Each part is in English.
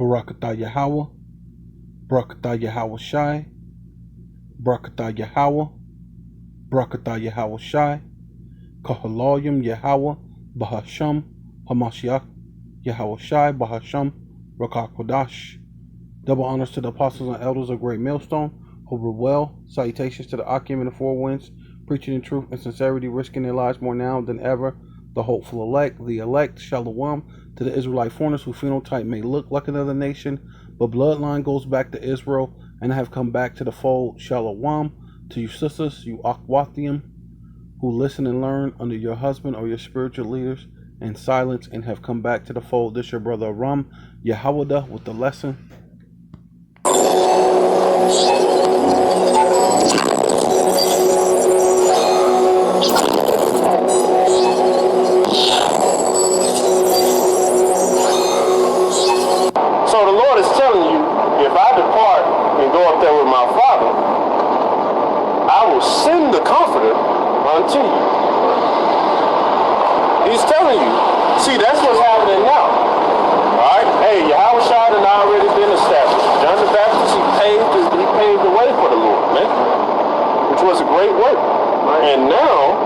Barakatah Yahweh, Barakatah Yahweh Shai, Barakatah Yahweh, Barakatah Yahweh Shai, Kahaloyim Yahweh, Bahasham, Hamashiach, Yahweh Shai, Bahasham, Rakak Kodash. Double honors to the apostles and elders of Great Millstone, who were well. Salutations to the Akim and the Four Winds, preaching in truth and sincerity, risking their lives more now than ever. The hopeful elect, the elect, Shalom, to the Israelite foreigners whose phenotype may look like another nation, but bloodline goes back to Israel and have come back to the fold. Shalom to you sisters, you Akwathium, who listen and learn under your husband or your spiritual leaders in silence and have come back to the fold. This your brother Ram Yahawada with the lesson. So the Lord is telling you, if I depart and go up there with my Father, I will send the Comforter unto you. He's telling you. See, that's what's happening now. Alright? Hey, Yahweh Shai had already been established. John the Baptist, he paved the way for the Lord, man. Which was a great work. And now,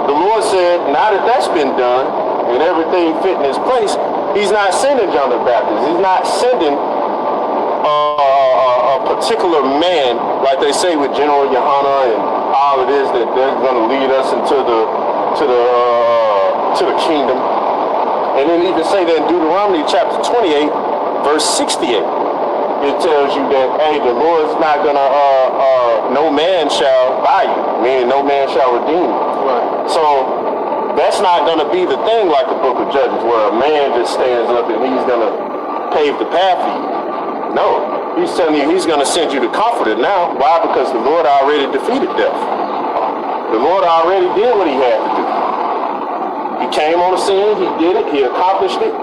the Lord said, now that that's been done, and everything fit in his place, he's not sending John the Baptist. He's not sending a particular man, like they say with General Yohana and all it is, that they're going to lead us into the kingdom. And then even say that in Deuteronomy chapter 28, verse 68, it tells you that, hey, the Lord's not going to, no man shall buy you, meaning no man shall redeem you. Right. So that's not going to be the thing like the book of Judges, where a man just stands up and he's going to pave the path for you. No, he's telling you he's going to send you the Comforter now. Why? Because the Lord already defeated death. The Lord already did what he had to do. He came on the scene, he did it, he accomplished it.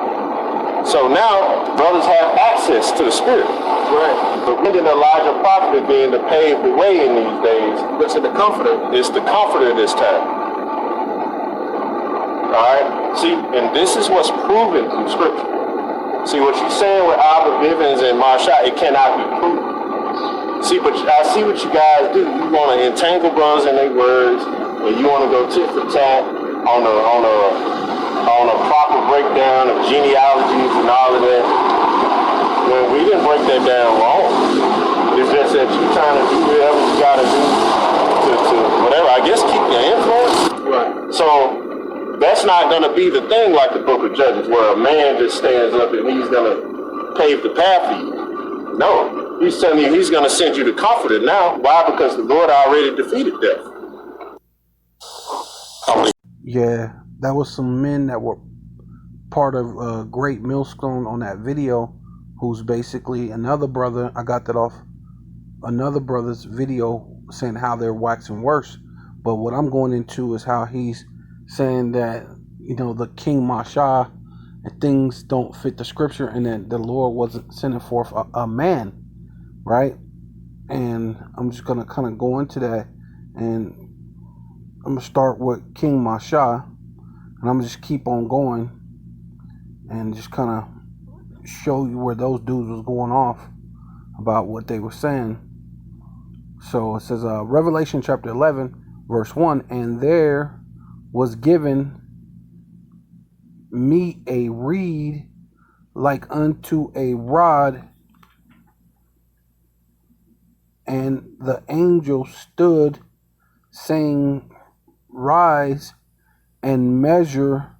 So now, brothers have access to the Spirit. Right. But when did Elijah prophet being to pave the way in these days? Listen, the Comforter. It's the Comforter this time. Alright? See, and this is what's proven through Scripture. See, what you're saying with Abba, Bivens, and Masha, it cannot be proven. See, but I see what you guys do. You want to entangle brothers in their words, and you want to go tit for tat on a proper breakdown of genealogies and all of that. When we didn't break that down wrong. It's just that you're trying to do whatever you got to do to whatever. I guess keep your influence. Right. So that's not going to be the thing like the book of Judges, where a man just stands up and he's going to pave the path for you. No, he's telling you he's going to send you the Comforter now. Why? Because the Lord already defeated death. Yeah, that was some men that were part of Great Millstone on that video, who's basically another brother. I got that off another brother's video saying how they're waxing worse. But what I'm going into is how he's saying that, you know, the King Masha and things don't fit the scripture, and that the Lord wasn't sending forth a man, right? And I'm just going to kind of go into that, and I'm going to start with King Masha, and I'm going to just keep on going and just kind of show you where those dudes was going off about what they were saying. So it says, Revelation chapter 11, verse 1, and there was given me a reed like unto a rod, and the angel stood, saying, Rise and measure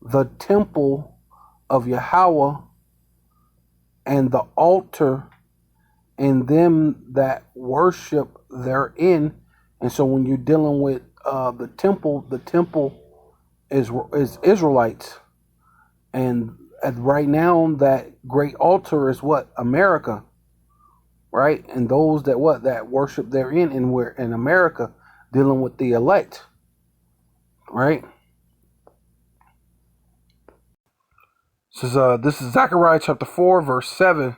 the temple of Yahweh and the altar and them that worship therein. And so when you're dealing with the temple is Israelites, and right now that great altar is what? America, right? And those that worship therein, and we're in America dealing with the elect, right? This is Zechariah chapter 4, verse 7.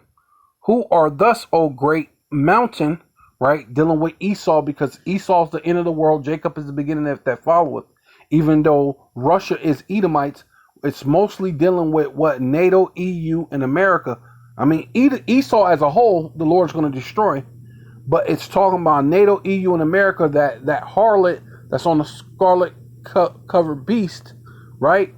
Who are thus, O great mountain, right? Dealing with Esau, because Esau's the end of the world. Jacob is the beginning of that followeth. Even though Russia is Edomites, It's mostly dealing with what NATO, EU, and America. I mean, Esau as a whole, the Lord's going to destroy. But it's talking about NATO, EU, and America, that harlot that's on the scarlet covered beast, right?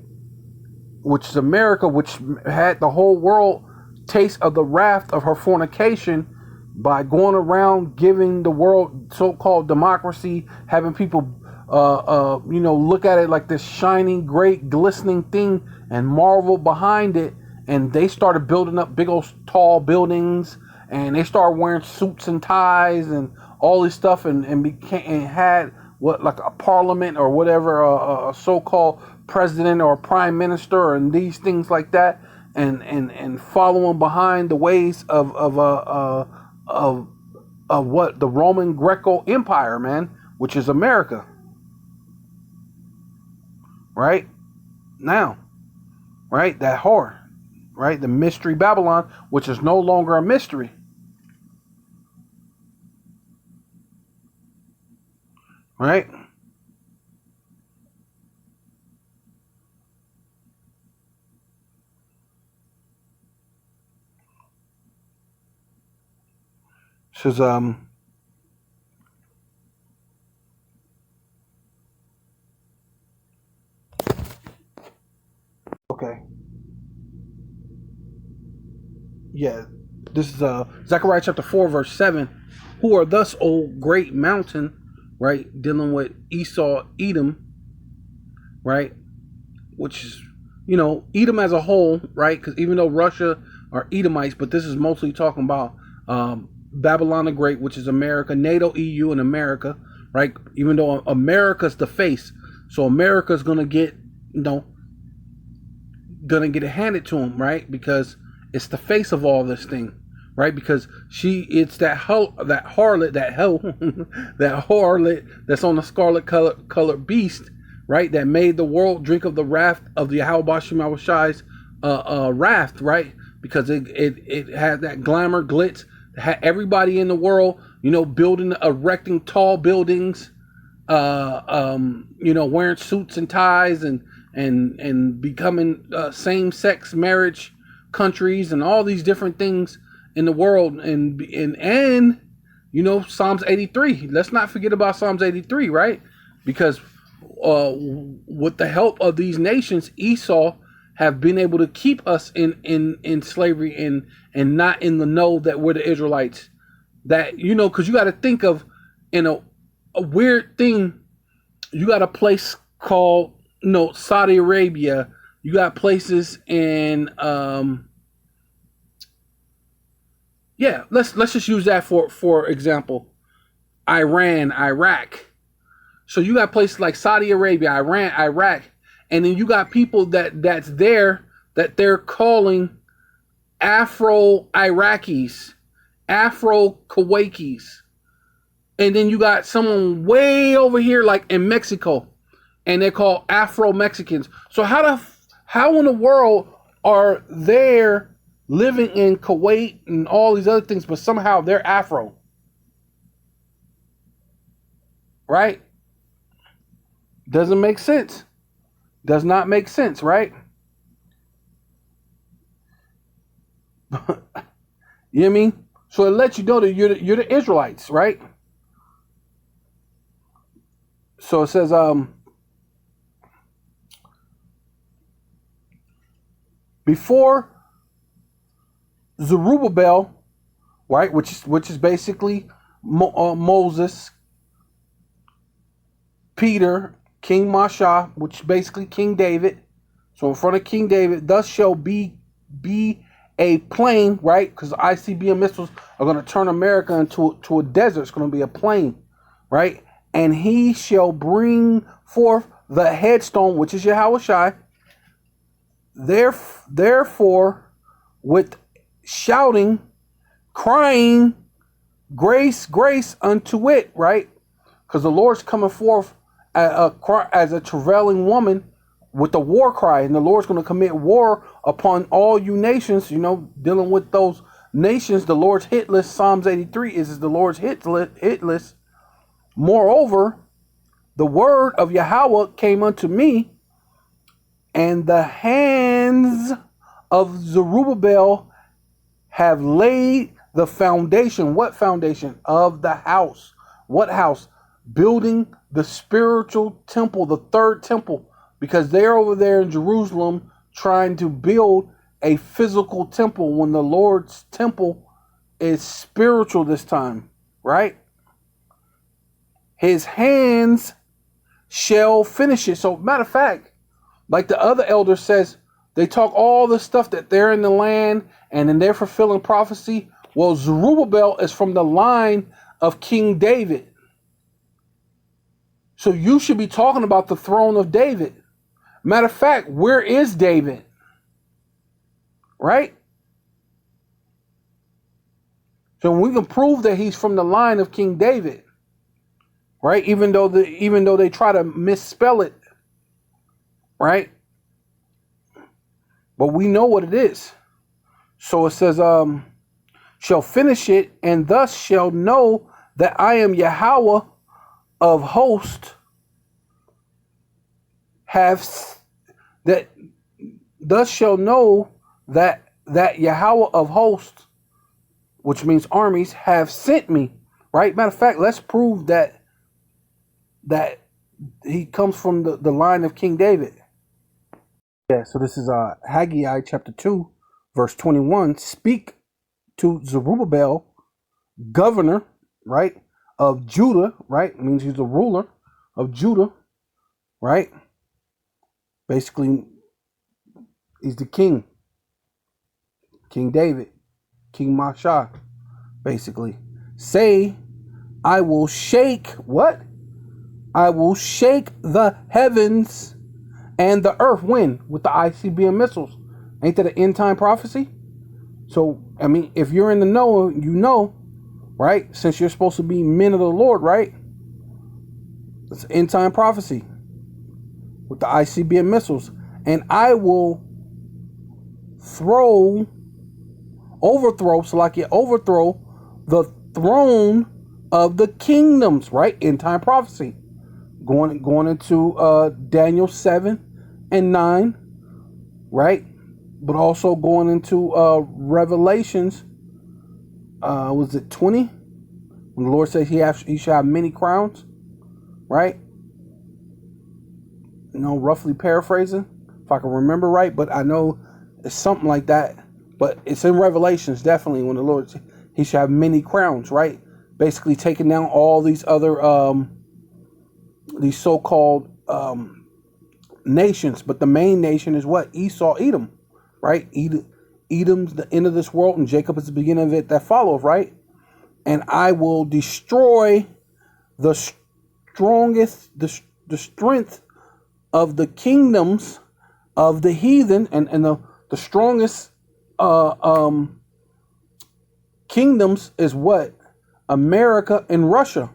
Which is America, which had the whole world taste of the wrath of her fornication by going around giving the world so-called democracy, having people, look at it like this shining, great, glistening thing and marvel behind it. And they started building up big old tall buildings, and they started wearing suits and ties and all this stuff, and had what, like a parliament or whatever, a so-called president or prime minister, and these things like that, and following behind the ways of what the Roman Greco Empire, man, which is America, right now, right, that whore, right, the mystery Babylon, which is no longer a mystery. Right? Says okay. Yeah. This is Zechariah chapter 4, verse 7. Who are thus, O great mountain, right? Dealing with Esau, Edom, right? Which is, Edom as a whole, right? Because even though Russia are Edomites, but this is mostly talking about Babylon the Great, which is America, NATO, EU, and America, right? Even though America's the face, so America's gonna get, gonna get it handed to them, right? Because it's the face of all this thing, right? Because it's that harlot, that harlot that's on the scarlet colored beast, right? That made the world drink of the wrath of the Yahweh Shema Shai's wrath, right? Because it had that glamour, glitz, had everybody in the world, erecting tall buildings, wearing suits and ties, and becoming same-sex marriage countries and all these different things in the world, and Psalms 83. Let's not forget about Psalms 83, right? Because with the help of these nations, Esau have been able to keep us in slavery and not in the know that we're the Israelites. That, because you got to think of, a weird thing. You got a place called, Saudi Arabia. You got places in, let's just use that for example. Iran, Iraq. So you got places like Saudi Arabia, Iran, Iraq, and then you got people that's there that they're calling Afro-Iraqis, Afro-Kuwaitis. And then you got someone way over here like in Mexico, and they're called Afro-Mexicans. So how in the world are they living in Kuwait and all these other things, but somehow they're Afro? Right? Doesn't make sense. Does not make sense, right? You know what I mean? So it lets you know that you're the Israelites, right? So it says, before Zerubbabel, right, which is basically Moses, Peter, King Masha, which is basically King David. So in front of King David, thus shall be a plain, right? Because ICBM missiles are going to turn America into a desert. It's going to be a plain, right? And he shall bring forth the headstone, which is Yahweh Shai. Therefore, with shouting, crying, grace, grace unto it, right? Because the Lord's coming forth as a travailing woman with a war cry, and the Lord's going to commit war upon all you nations. Dealing with those nations, the Lord's hit list. Psalms 83 is the Lord's hit list. Moreover, the word of Yahweh came unto me, And the hands of Zerubbabel have laid the foundation. What foundation? Of the house. What house? Building the spiritual temple, the third temple, because they're over there in Jerusalem trying to build a physical temple when the Lord's temple is spiritual this time, right? His hands shall finish it. So, matter of fact, like the other elder says, they talk all the stuff that they're in the land and then they're fulfilling prophecy. Well, Zerubbabel is from the line of King David. So you should be talking about the throne of David. Matter of fact, where is David? Right? So we can prove that he's from the line of King David. Right? Even though they try to misspell it. Right? But we know what it is. So it says, shall finish it, and thus shall know that I am Yahweh of hosts, thus shall know that Yahweh of hosts, which means armies, have sent me. Right? Matter of fact, let's prove that he comes from the line of King David. Yeah, so this is Haggai chapter 2, verse 21. Speak to Zerubbabel, governor, right, of Judah, right? It means he's the ruler of Judah, right? Basically, he's the king. King David, King Masha, basically. Say, I will shake, what? I will shake the heavens and the earth. When? With the ICBM missiles. Ain't that an end time prophecy? So, I mean, if you're in the know, you know, right? Since you're supposed to be men of the Lord, right? It's end time prophecy with the ICBM missiles. And I will overthrow the throne of the kingdoms, right? End time prophecy. Going into Daniel 7 and 9, right? But also going into Revelations, was it 20? When the Lord says he shall have many crowns, right? You know, roughly paraphrasing, if I can remember right, but I know it's something like that. But it's in Revelations, definitely, when the Lord says he shall have many crowns, right? Basically taking down all these other these so-called nations, but the main nation is what? Esau, Edom, right? Edom's the end of this world, and Jacob is the beginning of it that follows, right? And I will destroy the strength of the kingdoms of the heathen, and the strongest kingdoms is what? America and Russia,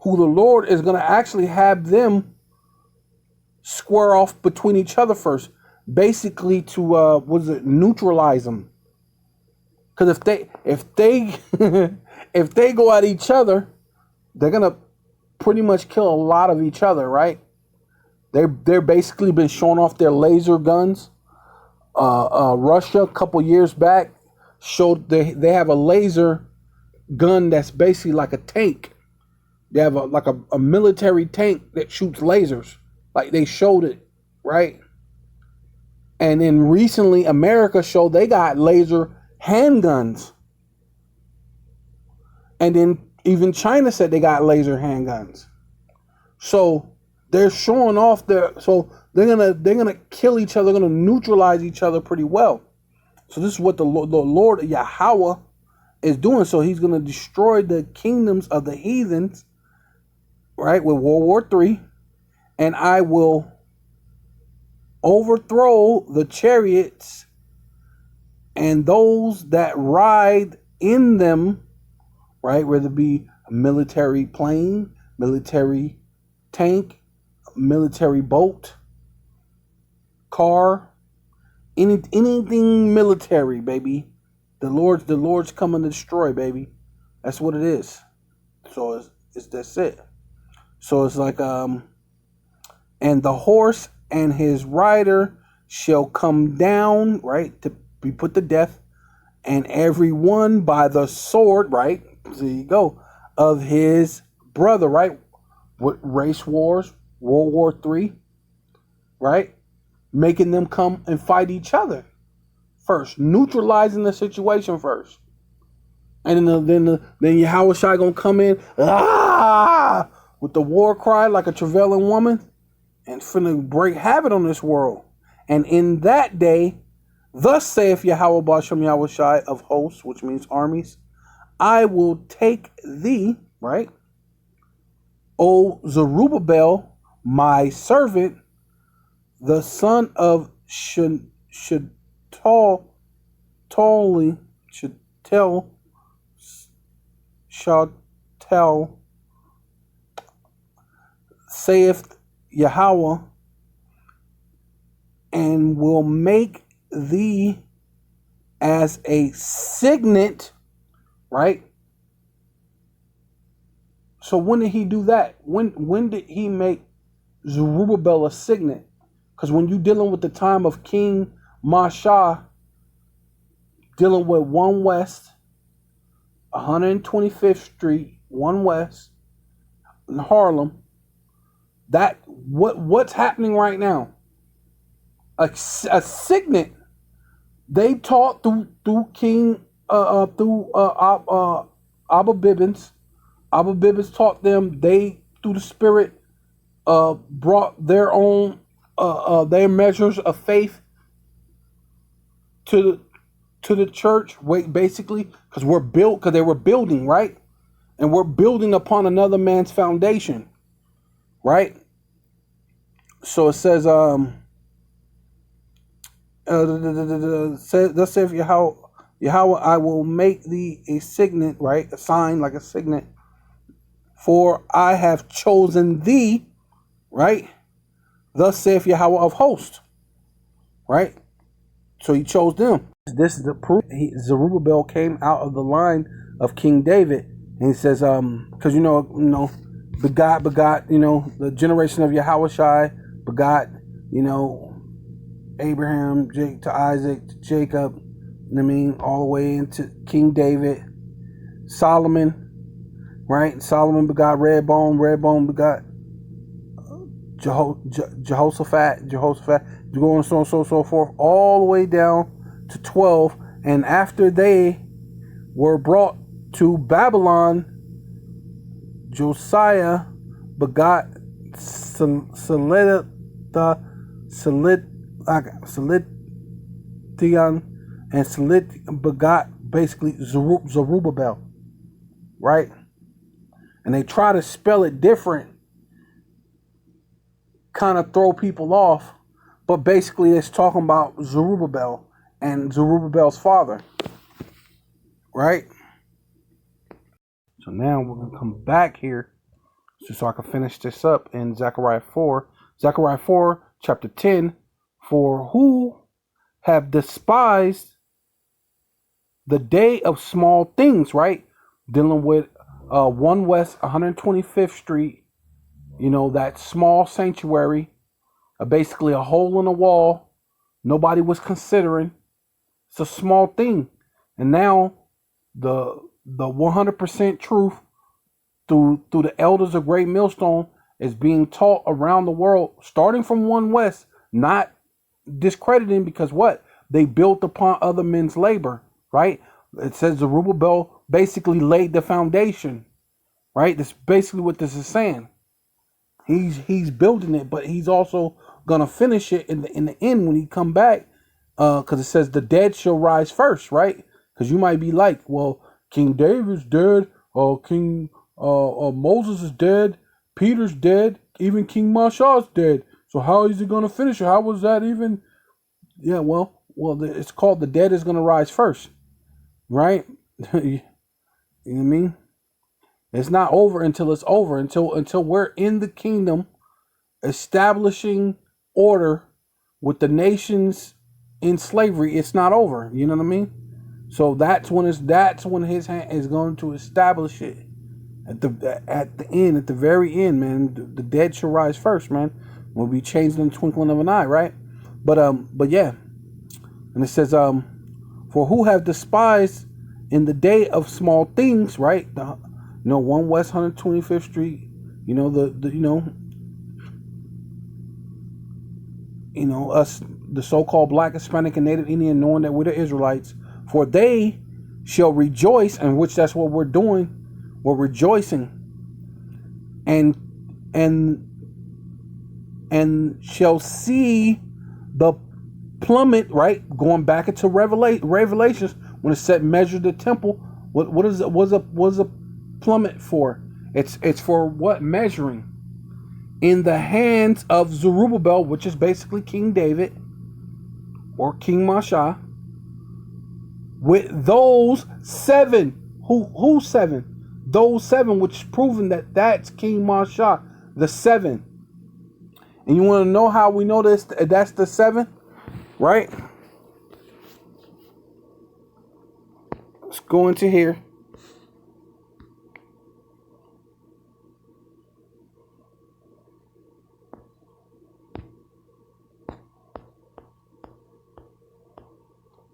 who the Lord is going to actually have them square off between each other first, basically to neutralize them. Because if they if they go at each other, they're gonna pretty much kill a lot of each other, right? They're basically been showing off their laser guns. Russia a couple years back showed they have a laser gun that's basically like a tank. They have a military tank that shoots lasers. Like they showed it, right? And then recently America showed they got laser handguns. And then even China said they got laser handguns. So they're showing off so they're gonna kill each other, they're gonna neutralize each other pretty well. So this is what the Lord Yahweh is doing. So he's gonna destroy the kingdoms of the heathens, right, with World War III, and I will overthrow the chariots and those that ride in them, right, whether it be a military plane, military tank, military boat, car, anything military, baby. The Lord's coming to destroy, baby. That's what it is. So it's that's it. So it's like and the horse and his rider shall come down, right, to be put to death, and every one by the sword, right, there you go, of his brother, right, with race wars, World War III, right, making them come and fight each other first, neutralizing the situation first. And then Yahweh Shai gonna come in, with the war cry like a travailing woman, and finna break havoc on this world. And in that day, thus saith Yahweh Bashem Yahweh Shai of hosts, which means armies, I will take thee, right, O Zerubbabel, my servant, the son of Shealtiel, saith Yahweh, and will make thee as a signet, right? So when did he do that? When did he make Zerubbabel a signet? Because when you're dealing with the time of King Masha, dealing with 1 West, 125th Street, 1 West, in Harlem, that what's happening right now? A signet. They taught through King Abba Bivens. Abba Bivens taught them. They through the Spirit brought their own their measures of faith to the church. Basically, because they were building, right, and we're building upon another man's foundation, right. So it says thus saith Yahweh, I will make thee a signet, right? A sign like a signet. For I have chosen thee, right? Thus saith Yahweh of hosts, right? So he chose them. This is the proof. Zerubbabel came out of the line of King David, and he says, because begot, the generation of Yahweh Shai begot, Abraham, to Isaac, to Jacob, all the way into King David, Solomon, right? Solomon begot Redbone begot Jehoshaphat, going so on so forth, all the way down to 12. And after they were brought to Babylon, Josiah begot Seledian, and Seled begot basically Zerubbabel, right? And they try to spell it different, kind of throw people off, but basically it's talking about Zerubbabel and Zerubbabel's father, right? So now we're going to come back here so I can finish this up in Zechariah 4. Zechariah 4, chapter 10, for who have despised the day of small things, right? Dealing with 1 West 125th Street, that small sanctuary, basically a hole in the wall. Nobody was considering. It's a small thing. And now the 100% truth through the elders of Great Millstone is being taught around the world, starting from 1 West, not discrediting, because what? They built upon other men's labor, right? It says Zerubbabel basically laid the foundation, right? That's basically what this is saying. He's building it, but he's also gonna finish it in the end when he come back, because it says the dead shall rise first, right? Because you might be like, well, King David's dead, King Moses is dead, Peter's dead, even King Masha's dead. So how is he gonna finish it? How was that even? Yeah, well, it's called the dead is gonna rise first, right? You know what I mean? It's not over until it's over, until we're in the kingdom, establishing order with the nations in slavery. It's not over. You know what I mean? So that's when his hand is going to establish it at the end, at the very end, man. The dead shall rise first, man. will be changed in the twinkling of an eye, right? But yeah, and it says, for who have despised in the day of small things, right? 1 West 125th Street, us, the so-called Black, Hispanic, and Native Indian, knowing that we're the Israelites, for they shall rejoice, and which that's what we're doing. We're rejoicing, and shall see the plummet, right? Going back into Revelations, when it said measure the temple. What is it? Was a plummet for? It's for what? Measuring. In the hands of Zerubbabel, which is basically King David or King Masha, with those 7. Who's 7? Those 7, which is proven that that's King Masha, the 7. And you want to know how we know this? That's the 7, right? Let's go into here.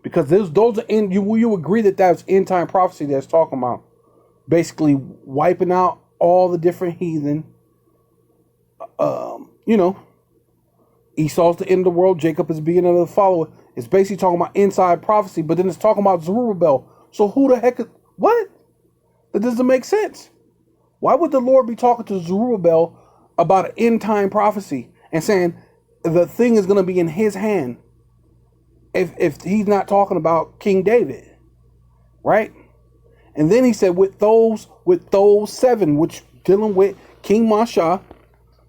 Because those are you agree that that's end time prophecy that's talking about basically wiping out all the different heathen. Esau's the end of the world. Jacob is the beginning of the follower. It's basically talking about inside prophecy, but then it's talking about Zerubbabel. So who the heck is what? That doesn't make sense. Why would the Lord be talking to Zerubbabel about an end time prophecy and saying the thing is going to be in his hand? If he's not talking about King David, right? And then he said with those 7, which dealing with King Masha.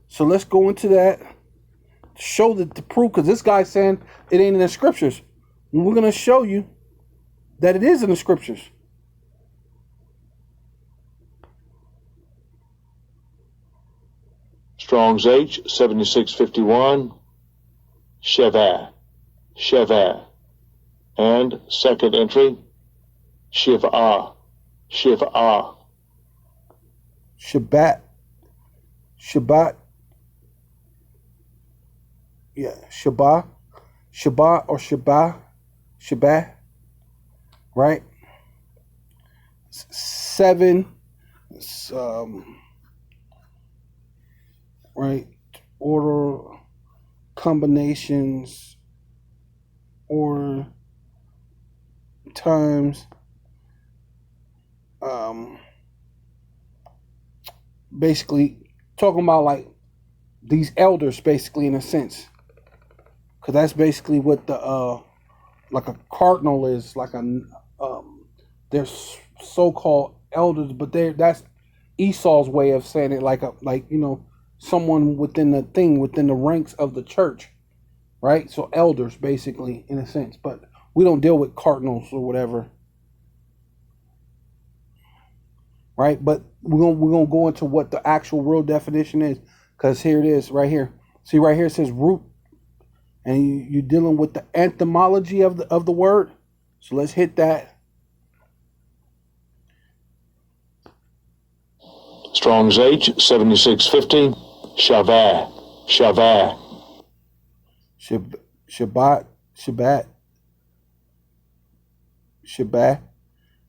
So let's go into that, show the proof, because this guy's saying it ain't in the scriptures. And we're going to show you that it is in the scriptures. Strong's H 7651, Sheva, and second entry, Shiv'ah. Shabbat. Yeah, Shabbat or Shabbat, right? 7, right? Order, combinations, or times, basically talking about like these elders, basically, in a sense, because that's basically what the like a cardinal is, like they're so-called elders, but that's Esau's way of saying it, like someone within the ranks of the church, right? So elders, basically, in a sense, but we don't deal with cardinals or whatever, right? But we're gonna go into what the actual real definition is, because here it is, right here. See, right here it says root, and you're dealing with the etymology of the word. So let's hit that. Strong's H 7650, Shabbat,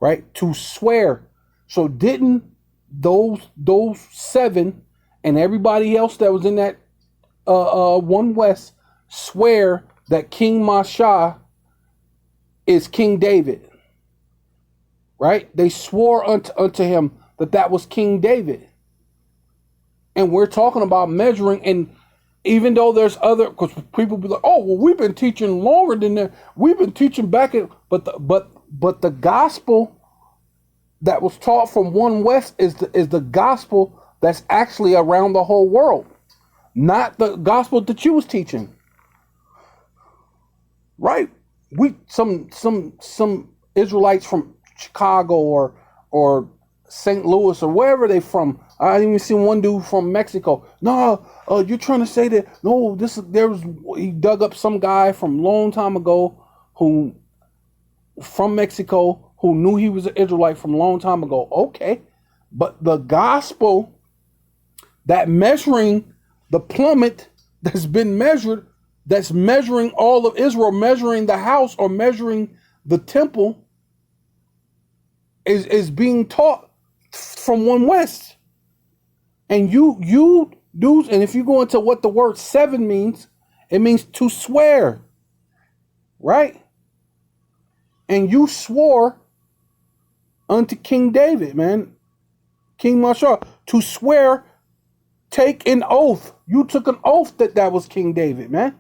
right? To swear. So didn't those 7 and everybody else that was in that 1 West swear that King Masha is King David, right? They swore unto him that was King David. And we're talking about measuring, and even though there's other, because people be like, oh, well, we've been teaching longer than that. We've been teaching back at, but the gospel that was taught from 1 West is the gospel that's actually around the whole world, not the gospel that you was teaching, right? Some Israelites from Chicago or St. Louis or wherever they from. I even seen one dude from Mexico. No, you're trying to say that? No, he dug up some guy from a long time ago from Mexico who knew he was an Israelite from a long time ago. Okay, but the gospel that measuring the plummet that's been measured, that's measuring all of Israel, measuring the house or measuring the temple, is being taught from one west. And you do, and if you go into what the word seven means, it means to swear, right? And you swore unto King David, man, King Masha, to swear, take an oath. You took an oath that was King David, man.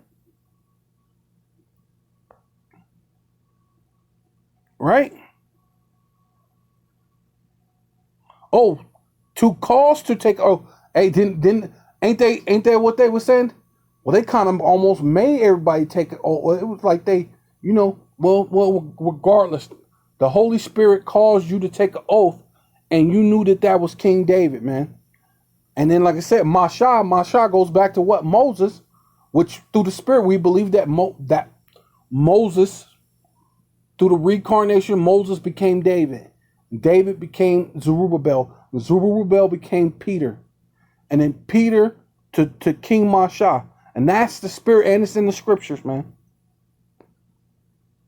Right? Oh, to cause to take. Oh, hey, didn't ain't they what they were saying? Well, they kind of almost made everybody take it. Oh, it was like they, well, regardless, the Holy Spirit caused you to take an oath, and you knew that was King David, man. And then, like I said, Masha goes back to what? Moses, which through the Spirit we believe that that Moses, through the reincarnation, Moses became David. David became Zerubbabel. Zerubbabel became Peter. And then Peter to King Masha. And that's the Spirit, and it's in the scriptures, man.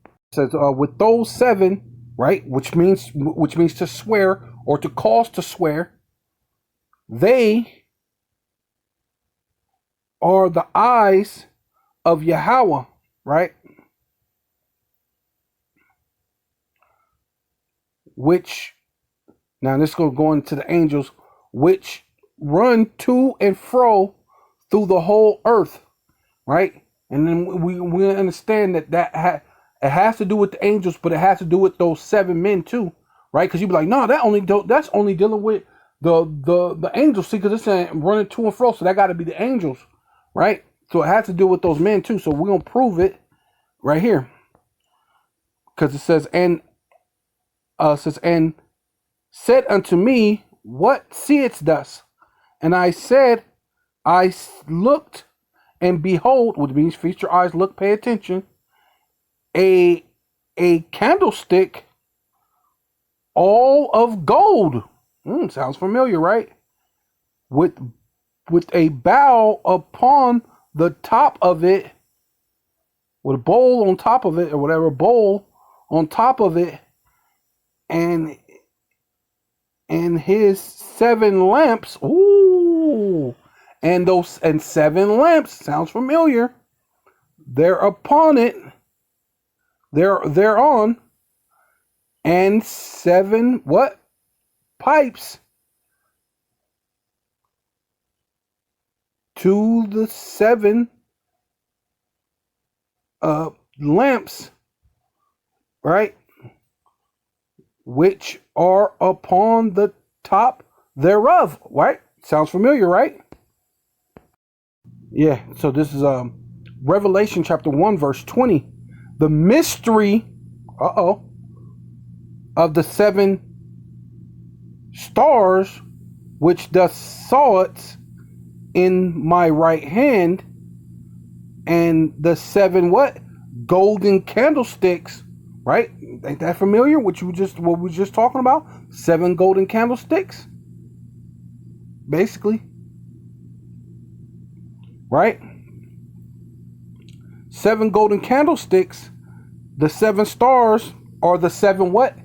It says, with those seven, right, which means to swear or to cause to swear, they are the eyes of Yahweh, right? Which, now this is going to go into the angels, which run to and fro through the whole earth, right? And then we understand that it has to do with the angels, but it has to do with those seven men too, right? Because you'd be like, no, that's only dealing with the angels, see, because it's saying running to and fro, so that got to be the angels, right? So it has to do with those men too. So we're gonna prove it right here, because it says and said unto me, what seest thus? And I said, I looked, and behold, which means feast your eyes, look, pay attention, a candlestick all of gold. Sounds familiar, right? With a bowl upon the top of it, with a bowl on top of it, or whatever, bowl on top of it, and his seven lamps. Ooh, and seven lamps. Sounds familiar. They're upon it. They're on, and seven what? Pipes to the seven lamps, right? Which are upon the top thereof, right? Sounds familiar, right? Yeah, so this is Revelation chapter 1, verse 20. The mystery, of the seven stars, which thus saw it in my right hand, and the seven what? Golden candlesticks, right? Ain't that familiar? What we were just talking about? Seven golden candlesticks, basically, right? Seven golden candlesticks. The seven stars are the seven what?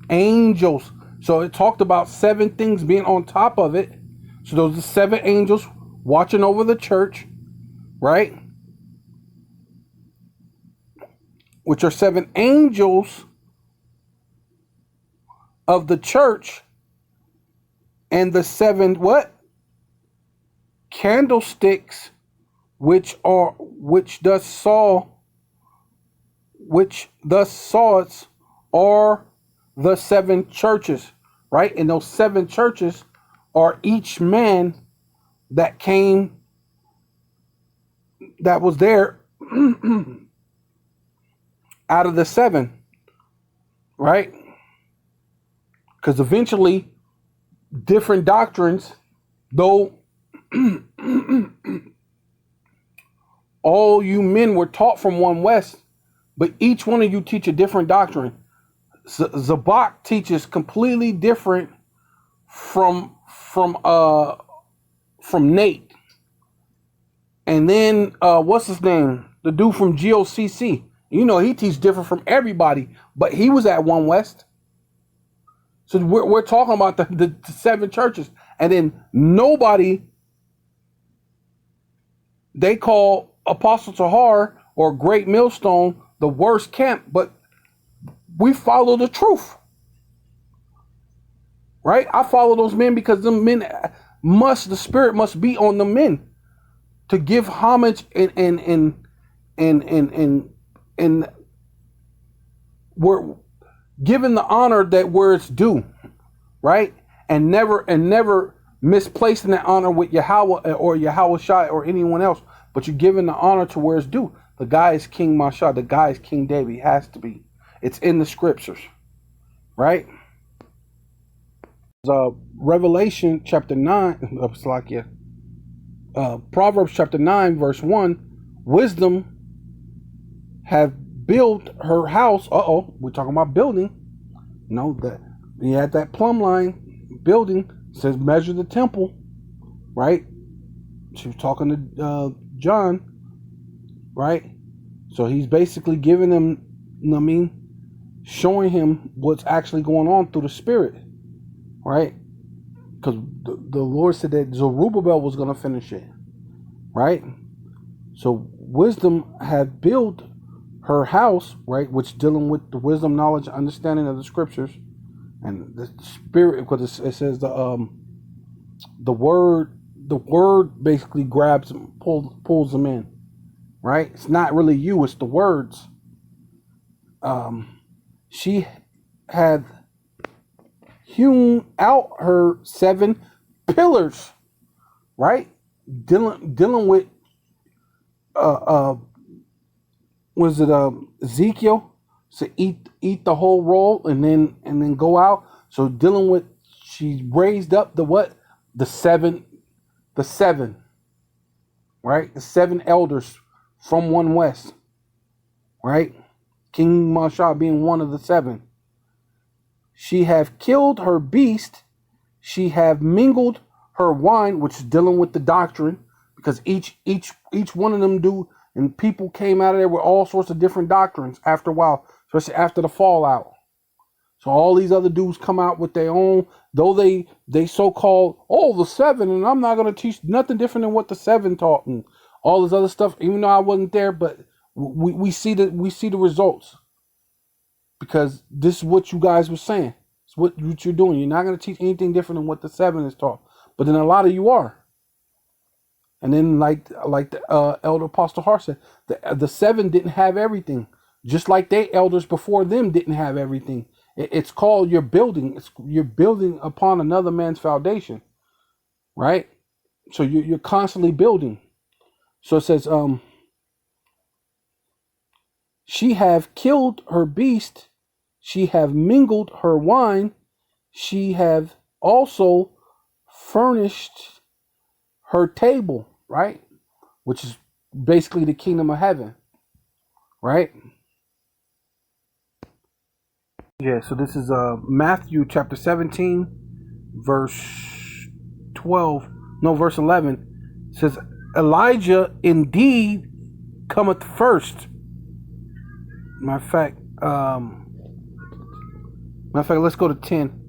Angels. So it talked about seven things being on top of it. So those are seven angels watching over the church, right? Which are seven angels of the church, and the seven what? Candlesticks, which thus saw it are the seven churches, right? And those seven churches are each man that came, that was there out of the seven, right? Because eventually different doctrines, though all you men were taught from one west, but each one of you teach a different doctrine. Zabak teaches completely different from Nate, And then what's his name? The dude from GOCC. You know, he teaches different from everybody, but he was at One West. So we're talking about the 7 churches, and then nobody, they call Apostle Tahar or Great Millstone the worst camp, but we follow the truth, right? I follow those men because the men the spirit must be on the men to give homage and we're given the honor that where it's due, right? And never misplacing that honor with Yahweh or Yahweh Shai or anyone else, but you're giving the honor to where it's due. The guy is King Masha. The guy is King David. He has to be. It's in the scriptures, right? Revelation chapter 9, Proverbs chapter 9, verse 1, wisdom have built her house. We're talking about building. You know, that you had that plumb line building. It says measure the temple, right? She was talking to John, right? So he's basically giving them, you know what I mean, showing him what's actually going on through the spirit, right? Because the Lord said that Zerubbabel was going to finish it, right? So wisdom had built her house, right, which dealing with the wisdom, knowledge, understanding of the scriptures, and the spirit, because it says the word basically grabs them, pulls them in, right? It's not really you, it's the words. She had hewn out her 7 pillars, right? Dealing with was it Ezekiel to eat the whole roll and then go out. So dealing with, she raised up the seven, right? The 7 elders from One West, right? King Masha being one of the 7. She have killed her beast. She have mingled her wine, which is dealing with the doctrine, because each one of them do. And people came out of there with all sorts of different doctrines after a while, especially after the fallout. So all these other dudes come out with their own, though they so-called, the 7, and I'm not going to teach nothing different than what the 7 taught and all this other stuff, even though I wasn't there, but we see the results. Because this is what you guys were saying. It's what you're doing. You're not going to teach anything different than what the 7 is taught. But then a lot of you are. And then like the Elder Apostle Hart said, the 7 didn't have everything. Just like they elders before them didn't have everything. It's called you're building. You're building upon another man's foundation. Right? So you're constantly building. So it says, she have killed her beast. She have mingled her wine. She have also furnished her table, right? Which is basically the kingdom of heaven, right? Yeah, so this is Matthew chapter 17, verse 11. It says, Elijah indeed cometh first. Matter of fact, let's go to 10.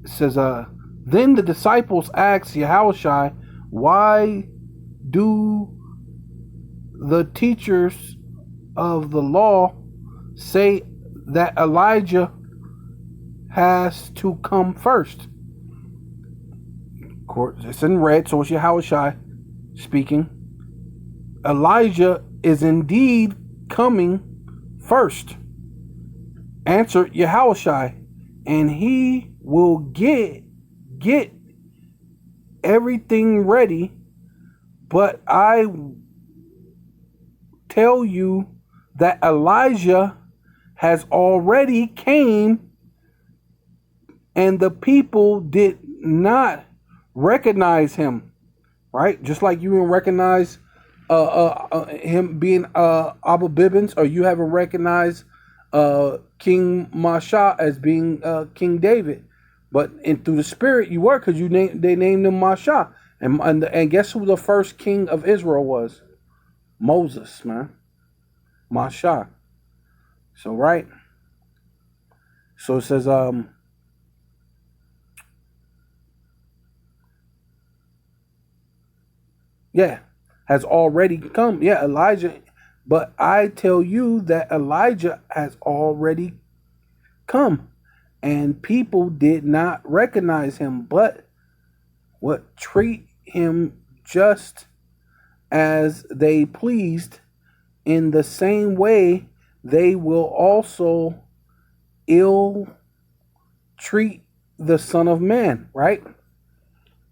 It says, then the disciples asked Yahushua, why do the teachers of the law say that Elijah has to come first? Of course, it's in red, so it's Yahushua speaking. Elijah is indeed coming first. Answered Yahushua, and he will get everything ready, but I tell you that Elijah has already came, and the people did not recognize him, right? Just like you didn't recognize him being Abba Bivens, or you haven't recognized King Masha as being King David. But through the spirit you were, because they named him Masha. And guess who the first king of Israel was? Moses, man. Masha. So right. So it says yeah, has already come. Yeah, Elijah. But I tell you that Elijah has already come, and people did not recognize him, but what treat him just as they pleased. In the same way, they will also ill treat the Son of Man, right?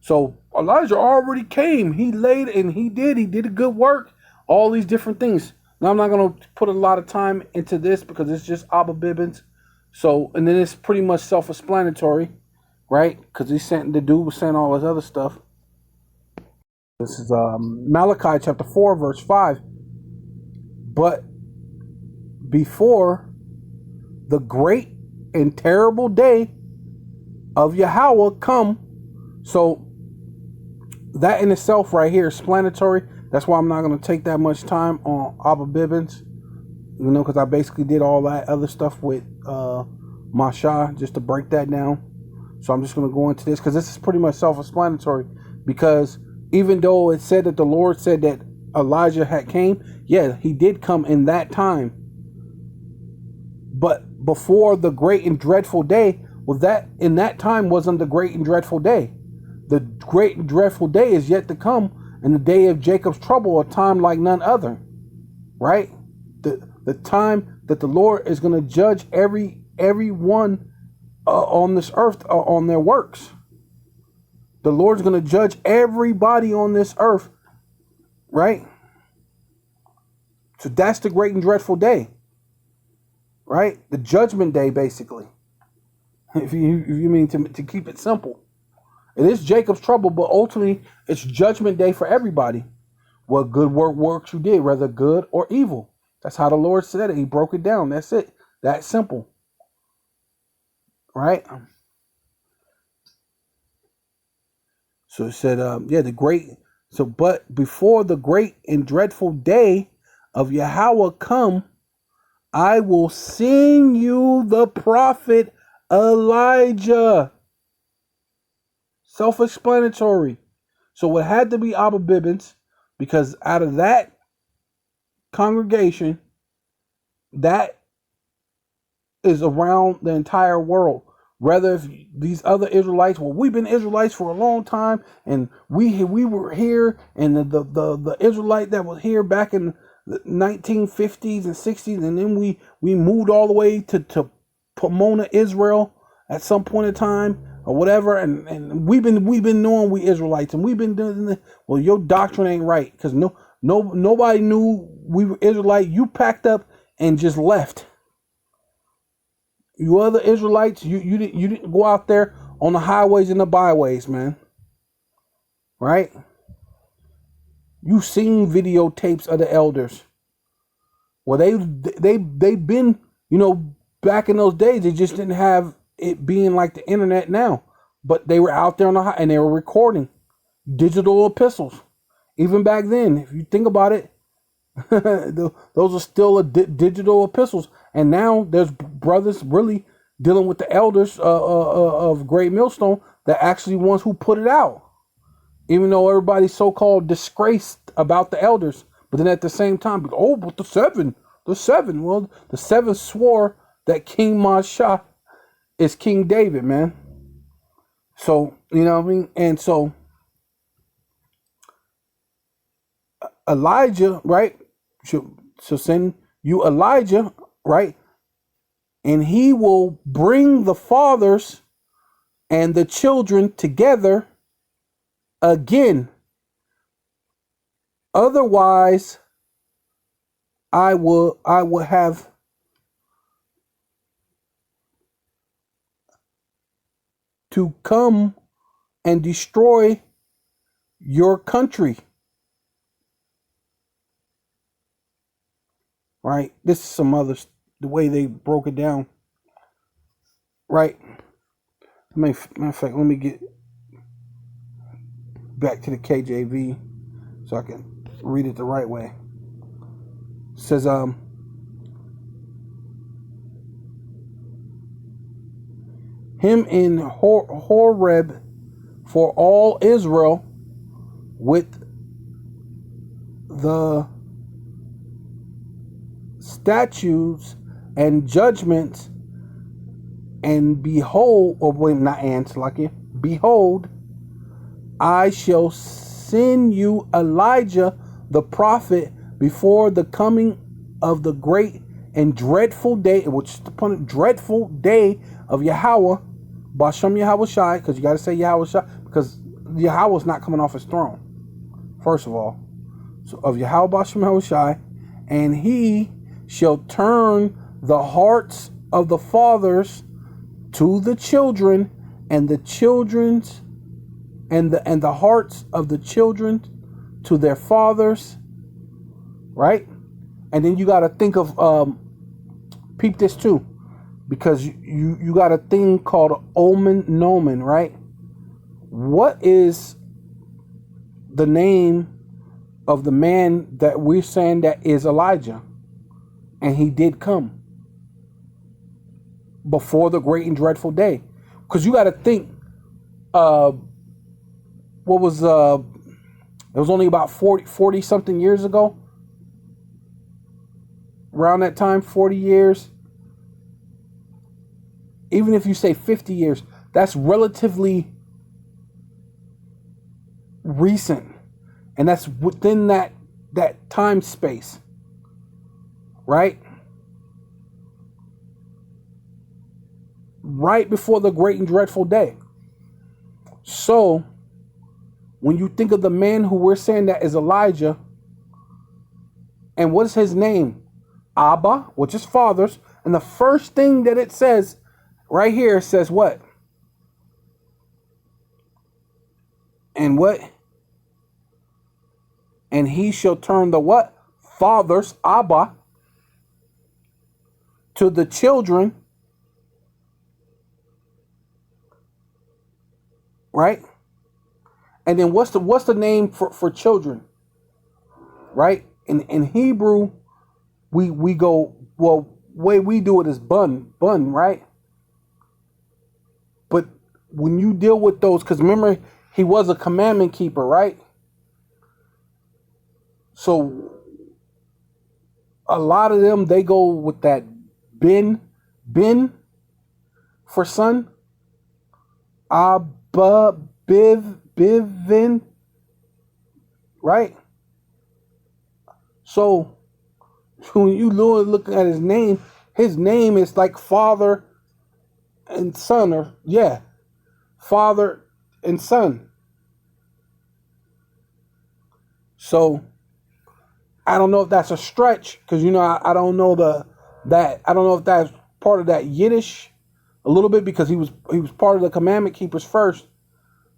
So Elijah already came. He laid and he did a good work. All these different things. Now I'm not gonna put a lot of time into this because it's just Abba Bivens. So and then it's pretty much self-explanatory, right? Because the dude was saying all this other stuff. This is Malachi chapter 4, verse 5. But before the great and terrible day of Yahweh come. So that in itself right here is explanatory. That's why I'm not going to take that much time on Abba Bivens, because I basically did all that other stuff with Masha just to break that down. So I'm just going to go into this because this is pretty much self-explanatory, because even though it said that the Lord said that Elijah had came, yeah, he did come in that time. But before the great and dreadful day, well, that in that time wasn't the great and dreadful day. The great and dreadful day is yet to come, and the day of Jacob's trouble, a time like none other, right? The time that the Lord is going to judge everyone on this earth on their works. The Lord's going to judge everybody on this earth, right? So that's the great and dreadful day, right? The judgment day, basically. If you mean to keep it simple. It is Jacob's trouble, but ultimately it's judgment day for everybody. What good works you did, whether good or evil. That's how the Lord said it. He broke it down. That's it. That simple. Right? So it said, but before the great and dreadful day of Yahweh come, I will send you the prophet Elijah. Self-explanatory. So it had to be Abba Bivens, because out of that congregation, that is around the entire world. Rather, if these other Israelites, well, we've been Israelites for a long time, and we were here, and the Israelite that was here back in the 1950s and 60s, and then we moved all the way to Pomona, Israel, at some point in time or whatever, and we've been knowing we Israelites, and we've been doing it. Well, your doctrine ain't right, because nobody knew we were Israelite. You packed up and just left. You other Israelites, you didn't go out there on the highways and the byways, man. Right? You seen videotapes of the elders. Well, they've been, back in those days, they just didn't have it being like the internet now. But they were out there on and they were recording digital epistles. Even back then, if you think about it, those are still digital epistles. And now there's brothers really dealing with the elders of Great Millstone that actually ones who put it out. Even though everybody's so-called disgraced about the elders. But then at the same time, but the seven. Well, the seven swore that King Masha is King David, man. So, you know what I mean? And so Elijah, right? So send you Elijah, right? And he will bring the fathers and the children together again. Otherwise, I will have to come and destroy your country. Right? This is some other, the way they broke it down. Right? Matter of fact, let me get back to the KJV so I can read it the right way. It says, him in Horeb for all Israel with the statutes and judgments, and behold, or wait, not and, like it, behold, I shall send you Elijah the prophet before the coming of the great and dreadful day, which is the dreadful day of Yahweh, Bashem Yahweh Shai, because you got to say Yahweh Shai, because Yahweh's not coming off his throne, first of all. So of Yahweh Bashem Yahweh Shai, and he shall turn the hearts of the fathers to the children, and the children's and the hearts of the children to their fathers, right? And then you got to think of peep this too, because you got a thing called omen nomen, right? What is the name of the man that we're saying that is Elijah? And he did come before the great and dreadful day. Because you got to think, what was, it was only about 40 something years ago. Around that time, 40 years. Even if you say 50 years, that's relatively recent. And that's within that time space. Right? Right before the great and dreadful day. So, when you think of the man who we're saying that is Elijah, and what is his name? Abba, which is fathers. And the first thing that it says right here says what? And what? And he shall turn the what? Fathers, Abba, to the children, right? And then what's the name for children, right? In Hebrew, we go, well, way we do it is bun, right? But when you deal with those, because remember, he was a commandment keeper, right? So a lot of them, they go with that bin for son. Abba, Bivens, right? So when you look at his name is like father and son, or father and son. So I don't know if that's a stretch, because I don't know I don't know if that's part of that Yiddish a little bit, because he was part of the commandment keepers first.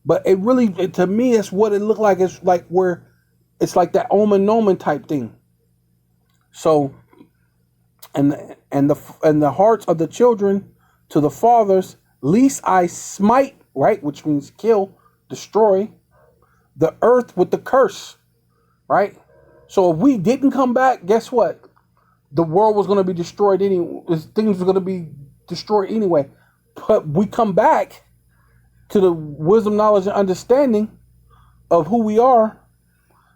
But it really, to me, it's what it looked like. It's like where it's like that omen nomen type thing. So, and the hearts of the children to the fathers, lest I smite, right, which means kill, destroy the earth with the curse, right? So if we didn't come back, guess what? The world was going to be destroyed anyway. Things were going to be destroyed anyway. But we come back to the wisdom, knowledge, and understanding of who we are,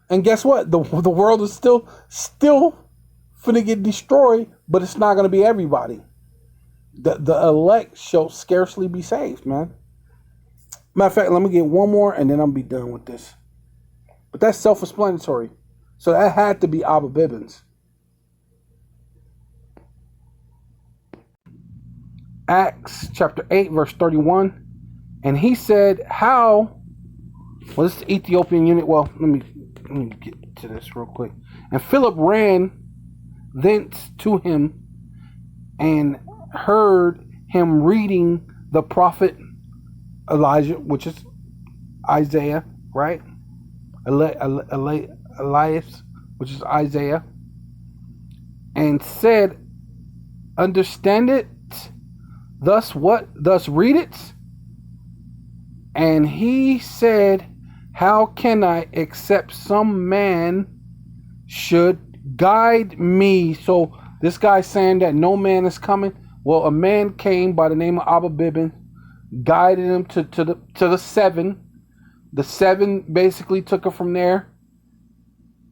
and guess what? The world is still finna get destroyed, but it's not gonna be everybody. The elect shall scarcely be saved, man. Matter of fact, let me get one more, and then I'm gonna be done with this. But that's self-explanatory. So that had to be Abba Bivens. Acts chapter 8, verse 31. And he said, how, well, this is the Ethiopian eunuch. Well, let me get to this real quick. And Philip ran thence to him and heard him reading the prophet Elijah, which is Isaiah, right? Elias, which is Isaiah, and said, understand it, thus what? Thus read it. And he said, how can I except some man should guide me? So this guy's saying that no man is coming. Well, a man came by the name of Abba Bivens, guided him to the seven. The seven basically took it from there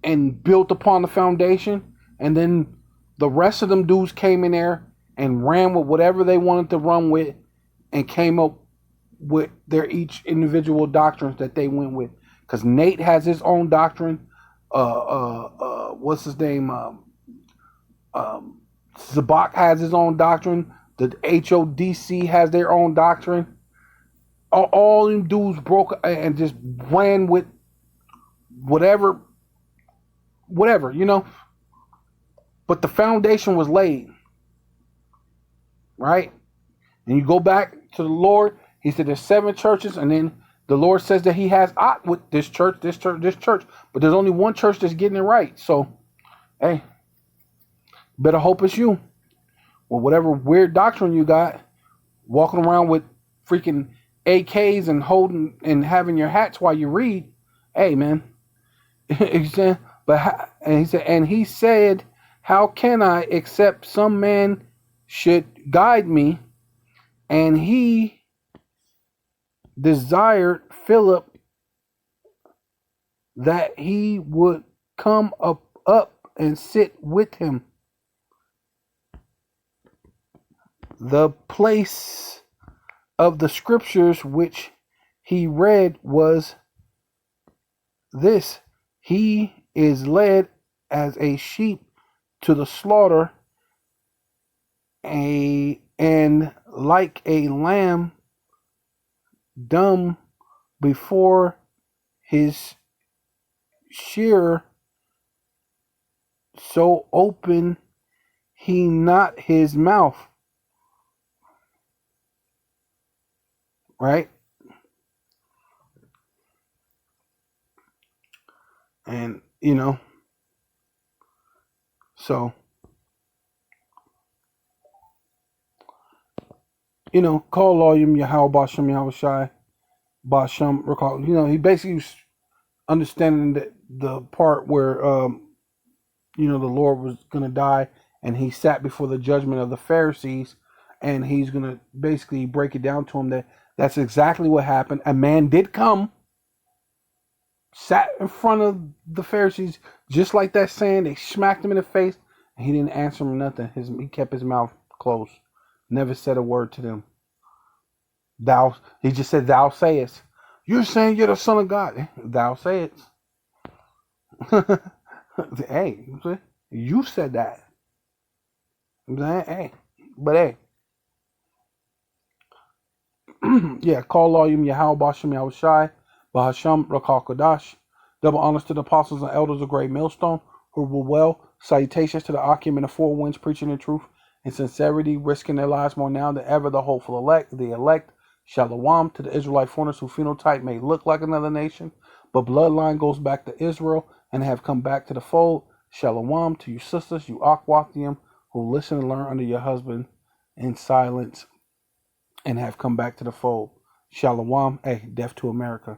and built upon the foundation. And then the rest of them dudes came in there and ran with whatever they wanted to run with and came up with their each individual doctrines that they went with. Because Nate has his own doctrine. What's his name? Zabak has his own doctrine. The HODC has their own doctrine. All them dudes broke and just ran with whatever, you know. But the foundation was laid, right? And you go back to the Lord. He said there's 7 churches, and then the Lord says that he has ought with this church, this church, this church. But there's only one church that's getting it right. So, hey, better hope it's you. Well, whatever weird doctrine you got, walking around with freaking AKs and holding and having your hats while you read, hey, man. And he said, how can I except some man should guide me? And he desired Philip that he would come up and sit with him. The place of the scriptures which he read was this: he is led as a sheep to the slaughter, and like a lamb dumb before his shearer, so open he not his mouth. Right? And, you know, so, you know, call Loyum Yahweh Bashem Yahushai Bashem recall. You know, he basically was understanding the part where, you know, the Lord was going to die and he sat before the judgment of the Pharisees, and he's going to basically break it down to him that that's exactly what happened. A man did come, sat in front of the Pharisees, just like that saying. They smacked him in the face, and he didn't answer them nothing. He kept his mouth closed, never said a word to them. He just said, thou sayest. You're saying you're the Son of God. Thou sayest. Hey, you said that. I'm saying, hey, but hey. Yeah, call Loyum Yahweh Bashem Yahushai Bahasham Rakal Kodash. Double honors to the apostles and elders of Great Millstone who rule well. Salutations to the Akim and the Four Winds preaching the truth in sincerity, risking their lives more now than ever. The hopeful elect, Shalom to the Israelite foreigners whose phenotype may look like another nation, but bloodline goes back to Israel and have come back to the fold. Shalom to you sisters, you Akwathium, who listen and learn under your husband in silence and have come back to the fold. Shalom, hey, death to America.